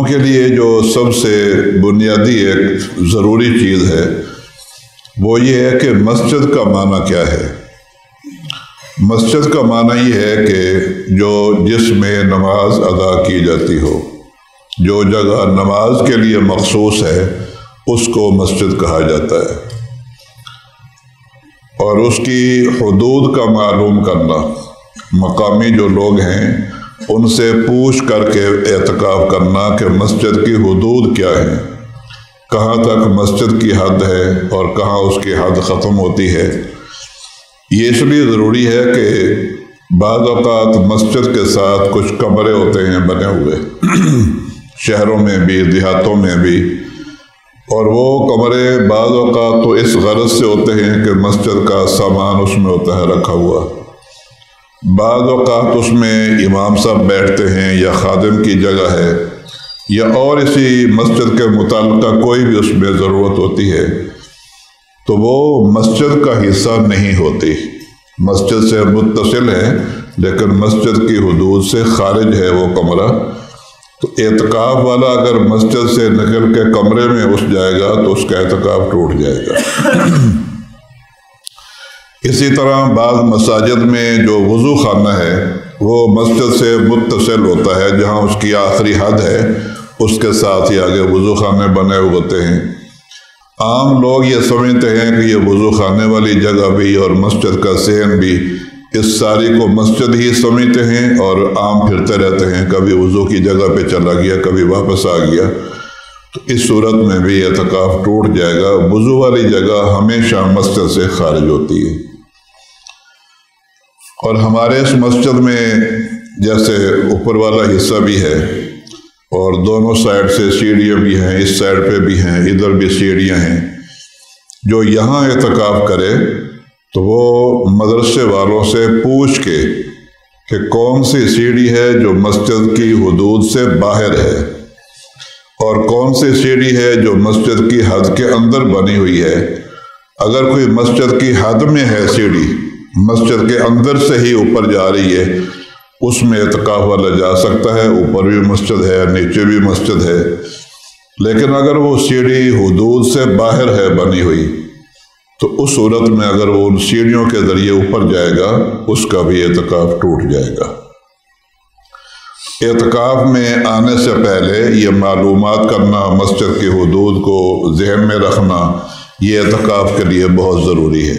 کے لیے جو سب سے بنیادی ایک ضروری چیز ہے وہ یہ ہے کہ مسجد کا معنی کیا ہے۔ مسجد کا معنی یہ ہے کہ جس میں نماز ادا کی جاتی ہو، جو جگہ نماز کے لیے مخصوص ہے اس کو مسجد کہا جاتا ہے، اور اس کی حدود کا معلوم کرنا، مقامی جو لوگ ہیں ان سے پوچھ کر کے اعتکاف کرنا کہ مسجد کی حدود کیا ہیں، کہاں تک مسجد کی حد ہے اور کہاں اس کی حد ختم ہوتی ہے۔ یہ اس لیے ضروری ہے کہ بعض اوقات مسجد کے ساتھ کچھ کمرے ہوتے ہیں بنے ہوئے شہروں میں بھی، دیہاتوں میں بھی، اور وہ کمرے بعض اوقات تو اس غرض سے ہوتے ہیں کہ مسجد کا سامان اس میں ہوتا ہے رکھا ہوا، بعض اوقات اس میں امام صاحب بیٹھتے ہیں یا خادم کی جگہ ہے، یا اور اسی مسجد کے متعلقہ کوئی بھی اس میں ضرورت ہوتی ہے، تو وہ مسجد کا حصہ نہیں ہوتی، مسجد سے متصل ہے لیکن مسجد کی حدود سے خارج ہے وہ کمرہ۔ تو اعتکاف والا اگر مسجد سے نکل کے کمرے میں گھس جائے گا تو اس کا اعتکاف ٹوٹ جائے گا۔ اسی طرح بعض مساجد میں جو وضو خانہ ہے وہ مسجد سے متصل ہوتا ہے، جہاں اس کی آخری حد ہے اس کے ساتھ ہی آگے وضو خانے بنے ہوتے ہیں۔ عام لوگ یہ سمجھتے ہیں کہ یہ وضو خانے والی جگہ بھی اور مسجد کا صحن بھی، اس ساری کو مسجد ہی سمجھتے ہیں اور عام پھرتے رہتے ہیں، کبھی وضو کی جگہ پہ چلا گیا کبھی واپس آ گیا، تو اس صورت میں بھی اعتکاف ٹوٹ جائے گا۔ وضو والی جگہ ہمیشہ مسجد سے خارج ہوتی ہے۔ اور ہمارے اس مسجد میں جیسے اوپر والا حصہ بھی ہے اور دونوں سائڈ سے سیڑھیاں بھی ہیں، اس سائڈ پہ بھی ہیں، ادھر بھی سیڑھیاں ہیں، جو یہاں اعتکاف کرے تو وہ مدرسے والوں سے پوچھ کے کہ کون سی سیڑھی ہے جو مسجد کی حدود سے باہر ہے اور کون سی سیڑھی ہے جو مسجد کی حد کے اندر بنی ہوئی ہے۔ اگر کوئی مسجد کی حد میں ہے سیڑھی، مسجد کے اندر سے ہی اوپر جا رہی ہے، اس میں اعتکاف والا جا سکتا ہے، اوپر بھی مسجد ہے نیچے بھی مسجد ہے۔ لیکن اگر وہ سیڑھی حدود سے باہر ہے بنی ہوئی تو اس صورت میں اگر وہ ان سیڑھیوں کے ذریعے اوپر جائے گا اس کا بھی اعتکاف ٹوٹ جائے گا۔ اعتکاف میں آنے سے پہلے یہ معلومات کرنا، مسجد کی حدود کو ذہن میں رکھنا، یہ اعتکاف کے لیے بہت ضروری ہے۔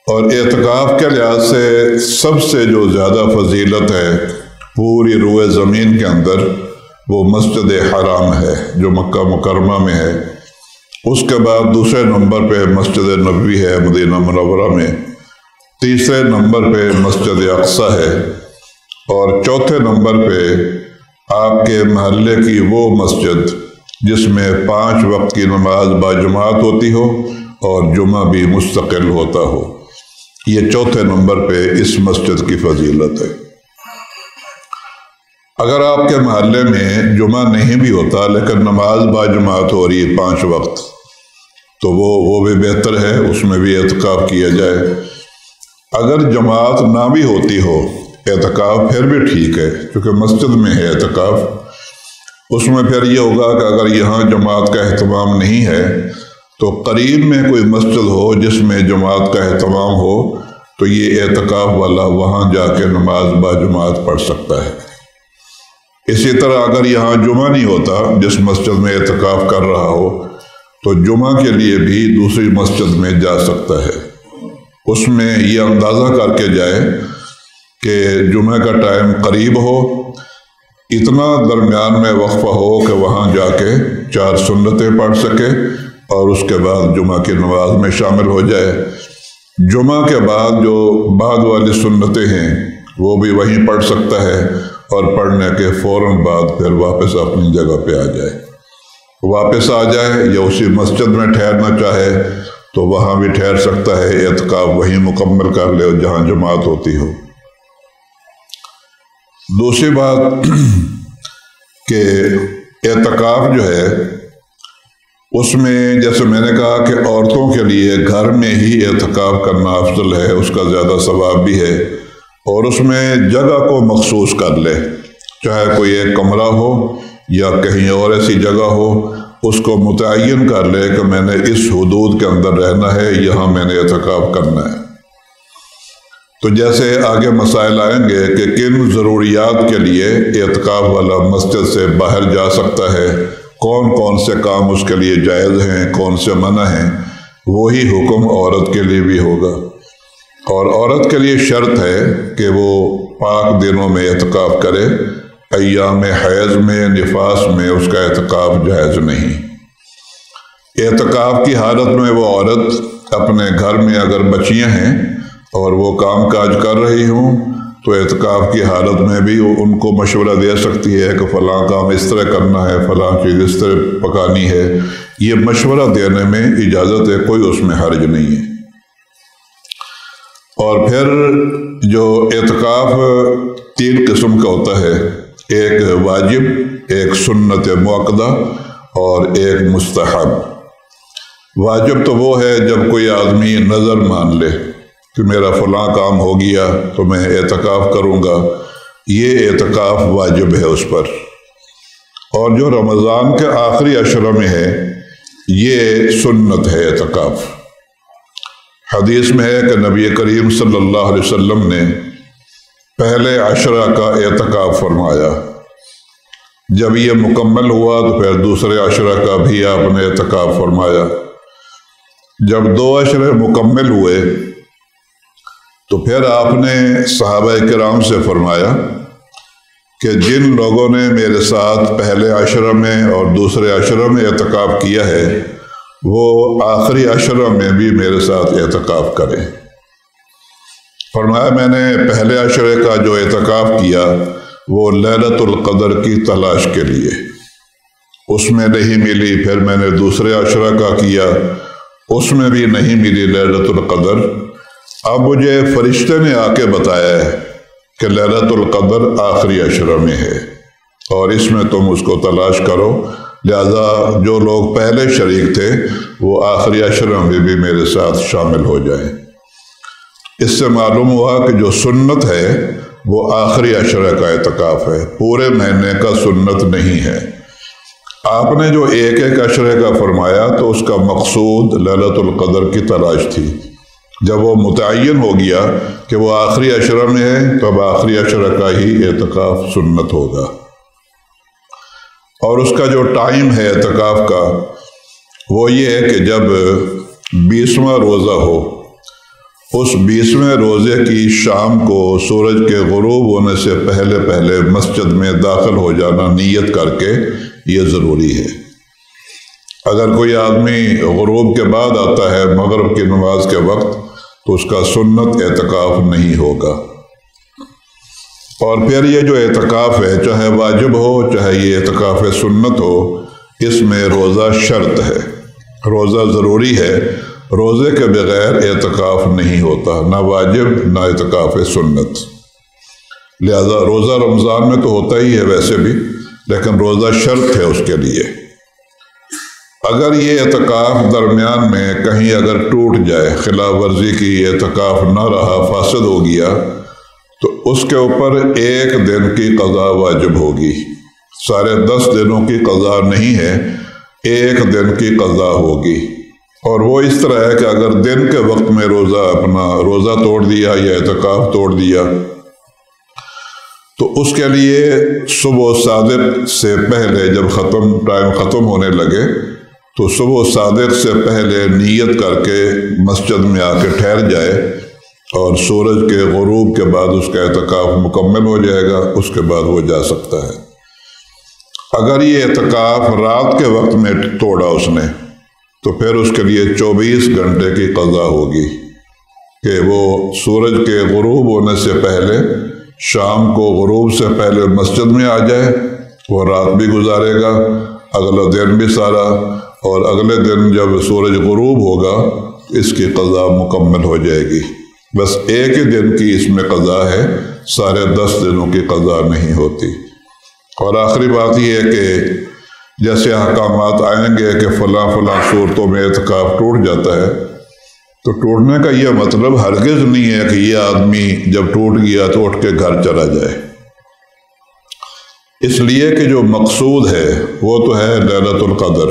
اور اعتکاف کے لحاظ سے سب سے جو زیادہ فضیلت ہے پوری روئے زمین کے اندر وہ مسجد حرام ہے جو مکہ مکرمہ میں ہے، اس کے بعد دوسرے نمبر پہ مسجد نبوی ہے مدینہ منورہ میں، تیسرے نمبر پہ مسجد اقصی ہے، اور چوتھے نمبر پہ آپ کے محلے کی وہ مسجد جس میں 5 وقت کی نماز باجماعت ہوتی ہو اور جمعہ بھی مستقل ہوتا ہو، یہ چوتھے نمبر پہ اس مسجد کی فضیلت ہے۔ اگر آپ کے محلے میں جمعہ نہیں بھی ہوتا لیکن نماز باجماعت ہو رہی ہے 5 وقت، تو وہ بھی بہتر ہے، اس میں بھی اعتکاف کیا جائے۔ اگر جماعت نہ بھی ہوتی ہو اعتکاف پھر بھی ٹھیک ہے، کیونکہ مسجد میں ہے اعتکاف، اس میں پھر یہ ہوگا کہ اگر یہاں جماعت کا اہتمام نہیں ہے تو قریب میں کوئی مسجد ہو جس میں جماعت کا اہتمام ہو تو یہ اعتکاف والا وہاں جا کے نماز باجماعت پڑھ سکتا ہے۔ اسی طرح اگر یہاں جمعہ نہیں ہوتا جس مسجد میں اعتکاف کر رہا ہو تو جمعہ کے لیے بھی دوسری مسجد میں جا سکتا ہے، اس میں یہ اندازہ کر کے جائے کہ جمعہ کا ٹائم قریب ہو، اتنا درمیان میں وقفہ ہو کہ وہاں جا کے 4 سنتیں پڑھ سکے اور اس کے بعد جمعہ کی نماز میں شامل ہو جائے۔ جمعہ کے بعد جو بعد والی سنتیں ہیں وہ بھی وہیں پڑھ سکتا ہے، اور پڑھنے کے فوراً بعد پھر واپس اپنی جگہ پہ آ جائے، واپس آ جائے، یا اسی مسجد میں ٹھہرنا چاہے تو وہاں بھی ٹھہر سکتا ہے، اعتکاف وہیں مکمل کر لے جہاں جماعت ہوتی ہو۔ دوسری بات کہ اعتکاف جو ہے اس میں جیسے میں نے کہا کہ عورتوں کے لیے گھر میں ہی اعتکاف کرنا افضل ہے، اس کا زیادہ ثواب بھی ہے، اور اس میں جگہ کو مخصوص کر لے۔ چاہے کوئی ایک کمرہ ہو یا کہیں اور ایسی جگہ ہو، اس کو متعین کر لے کہ میں نے اس حدود کے اندر رہنا ہے، یہاں میں نے اعتکاف کرنا ہے۔ تو جیسے آگے مسائل آئیں گے کہ کن ضروریات کے لیے اعتکاف والا مسجد سے باہر جا سکتا ہے، کون کون سے کام اس کے لیے جائز ہیں، کون سے منع ہیں، وہی حکم عورت کے لیے بھی ہوگا۔ اور عورت کے لیے شرط ہے کہ وہ پاک دنوں میں اعتکاف کرے، ایام حیض میں، نفاس میں اس کا اعتکاف جائز نہیں۔ اعتکاف کی حالت میں وہ عورت اپنے گھر میں اگر بچیاں ہیں اور وہ کام کاج کر رہی ہوں تو اعتکاف کی حالت میں بھی ان کو مشورہ دے سکتی ہے کہ فلاں کام اس طرح کرنا ہے، فلاں چیز اس طرح پکانی ہے۔ یہ مشورہ دینے میں اجازت ہے، کوئی اس میں حرج نہیں ہے۔ اور پھر جو اعتکاف 3 قسم کا ہوتا ہے، ایک واجب، ایک سنت مؤکدہ اور ایک مستحب۔ واجب تو وہ ہے جب کوئی آدمی نظر مان لے کہ میرا فلاں کام ہو گیا تو میں اعتکاف کروں گا، یہ اعتکاف واجب ہے اس پر۔ اور جو رمضان کے آخری عشرہ میں ہے یہ سنت ہے اعتکاف۔ حدیث میں ہے کہ نبی کریم صلی اللہ علیہ وسلم نے پہلے عشرہ کا اعتکاف فرمایا، جب یہ مکمل ہوا تو پھر دوسرے عشرہ کا بھی آپ نے اعتکاف فرمایا۔ جب 2 عشرے مکمل ہوئے تو پھر آپ نے صحابہ کرام سے فرمایا کہ جن لوگوں نے میرے ساتھ پہلے عشرہ میں اور دوسرے عشرہ میں اعتکاف کیا ہے وہ آخری عشرہ میں بھی میرے ساتھ اعتکاف کریں۔ فرمایا میں نے پہلے عشرے کا جو اعتکاف کیا وہ لیلۃ القدر کی تلاش کے لیے، اس میں نہیں ملی، پھر میں نے دوسرے عشرہ کا کیا، اس میں بھی نہیں ملی لیلۃ القدر۔ اب مجھے فرشتے نے آ کے بتایا ہے کہ لیلۃ القدر آخری عشرہ میں ہے اور اس میں تم اس کو تلاش کرو، لہذا جو لوگ پہلے شریک تھے وہ آخری عشرہ میں بھی میرے ساتھ شامل ہو جائیں۔ اس سے معلوم ہوا کہ جو سنت ہے وہ آخری عشرہ کا اعتکاف ہے، پورے مہینے کا سنت نہیں ہے۔ آپ نے جو ایک ایک عشرے کا فرمایا تو اس کا مقصود لیلۃ القدر کی تلاش تھی۔ جب وہ متعین ہو گیا کہ وہ آخری عشرہ میں ہے تو اب آخری عشرہ کا ہی اعتکاف سنت ہوگا۔ اور اس کا جو ٹائم ہے اعتکاف کا وہ یہ ہے کہ جب 20واں روزہ ہو، اس 20ویں روزے کی شام کو سورج کے غروب ہونے سے پہلے پہلے مسجد میں داخل ہو جانا نیت کر کے یہ ضروری ہے۔ اگر کوئی آدمی غروب کے بعد آتا ہے مغرب کی نماز کے وقت تو اس کا سنت اعتکاف نہیں ہوگا۔ اور پھر یہ جو اعتکاف ہے چاہے واجب ہو چاہے یہ اعتکاف سنت ہو، اس میں روزہ شرط ہے، روزہ ضروری ہے۔ روزے کے بغیر اعتکاف نہیں ہوتا، نہ واجب نہ اعتکاف سنت۔ لہذا روزہ رمضان میں تو ہوتا ہی ہے ویسے بھی، لیکن روزہ شرط ہے اس کے لیے۔ اگر یہ اعتکاف درمیان میں کہیں اگر ٹوٹ جائے، خلاف ورزی کی، اعتکاف نہ رہا، فاسد ہو گیا، تو اس کے اوپر 1 دن کی قضا واجب ہوگی۔ سارے 10 دنوں کی قضا نہیں ہے، 1 دن کی قضا ہوگی۔ اور وہ اس طرح ہے کہ اگر دن کے وقت میں روزہ توڑ دیا یا اعتکاف توڑ دیا تو اس کے لیے صبح صادق سے پہلے جب ٹائم ختم ہونے لگے تو صبح صادق سے پہلے نیت کر کے مسجد میں آ کے ٹھہر جائے اور سورج کے غروب کے بعد اس کا اعتکاف مکمل ہو جائے گا، اس کے بعد وہ جا سکتا ہے۔ اگر یہ اعتکاف رات کے وقت میں توڑا اس نے تو پھر اس کے لیے 24 گھنٹے کی قضا ہوگی کہ وہ سورج کے غروب ہونے سے پہلے شام کو غروب سے پہلے مسجد میں آ جائے، وہ رات بھی گزارے گا، اگلا دن بھی سارا، اور اگلے دن جب سورج غروب ہوگا اس کی قضا مکمل ہو جائے گی۔ بس 1 ہی دن کی اس میں قضا ہے، سارے 10 دنوں کی قضا نہیں ہوتی۔ اور آخری بات یہ ہے کہ جیسے احکامات آئیں گے کہ فلاں صورتوں میں اعتکاف ٹوٹ جاتا ہے، تو ٹوٹنے کا یہ مطلب ہرگز نہیں ہے کہ یہ آدمی جب ٹوٹ گیا تو اٹھ کے گھر چلا جائے۔ اس لیے کہ جو مقصود ہے وہ تو ہے لیلۃ القدر،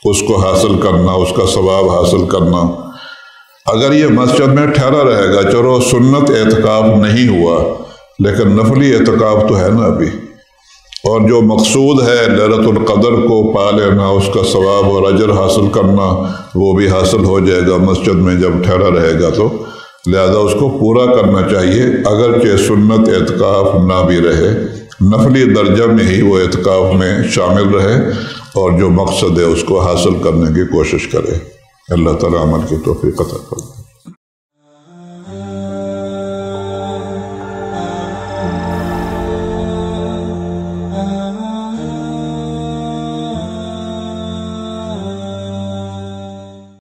اس کو حاصل کرنا، اس کا ثواب حاصل کرنا۔ اگر یہ مسجد میں ٹھہرا رہے گا، چلو سنت اعتکاف نہیں ہوا لیکن نفلی اعتکاف تو ہے نا ابھی، اور جو مقصود ہے لیلۃ القدر کو پا لینا، اس کا ثواب اور اجر حاصل کرنا، وہ بھی حاصل ہو جائے گا مسجد میں جب ٹھہرا رہے گا تو، لہذا اس کو پورا کرنا چاہیے اگرچہ سنت اعتکاف نہ بھی رہے، نفلی درجہ میں ہی وہ اعتکاف میں شامل رہے اور جو مقصد ہے اس کو حاصل کرنے کی کوشش کرے۔ اللہ تعالیٰ عمل کی توفیق عطا فرمائے۔